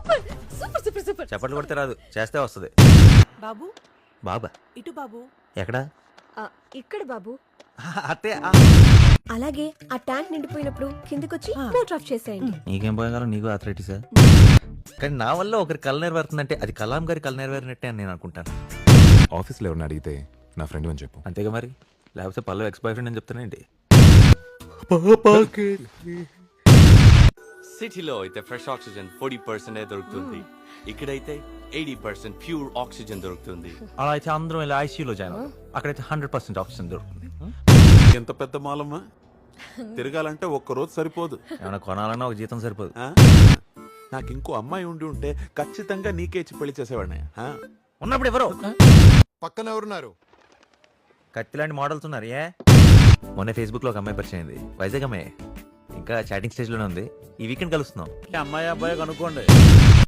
Super super super super. చప్పట్లు కొడితే రాదు, చేస్తే వస్తుంది. బాబు బాబా ఇటు బాబు. ఎక్కడా? ఇక్కడ బాబు. అత్తే. అలాగే ఆ ట్యాంక్ నిండిపోయినప్పుడు కిందకొచ్చి మోటార్ ఆఫ్ చేసేయండి. నీకేం పోయగలం, నీకు ఆథరైటిసా? కానీ నా వల్ల ఒకరి కళ నెరవేరుతుందంటే అది కలాం గారి కళ నెరవేరినట్టే అని నేను అనుకుంటాను. ఆఫీస్లో ఎవరిని అడిగితే నా ఫ్రెండ్ అని చెప్పు. అంతేగా మరి, లేకపోతే పల్లవి ఎక్స్ బాయ్ ఫ్రెండ్ అని చెప్తానేంటి? సిటీలో అయితే ఫ్రెష్ ఆక్సిజన్ 40% దొరుకుతుంది, ఇక్కడైతే 80% ప్యూర్ ఆక్సిజన్ దొరుకుతుంది. అలా అయితే అందరం ఇలా ఐసీయూలో జాయిన్ అవుతాం. అక్కడైతే 100% ఆక్సిజన్ దొరుకుతుంది. ఎంత పెద్ద మాలమ్మా, తిరగాలంటే ఒక్కరోజు సరిపోదు. ఏమైనా కొనాలన్నా ఒక జీతం సరిపోదు. ఆ? నాకు ఇంకో అమ్మాయి ఉండి ఉంటే ఖచ్చితంగా నీకే ఇచ్చి పెళ్లి చేసేవాడిని. ఉన్నప్పుడు ఎవరో పక్కన ఎవరున్నారు? కత్తి లాంటి మోడల్స్ ఉన్నారు. ఏ మొన్న ఫేస్బుక్ లో ఒక అమ్మాయి పరిచయం అయింది, వైజాగ్ అమ్మాయి. ఇంకా చాటింగ్ స్టేజ్ లోనే ఉంది. ఈ వీకెండ్ కలుస్తున్నాం. అమ్మాయి అబ్బాయి కనుక్కోండి.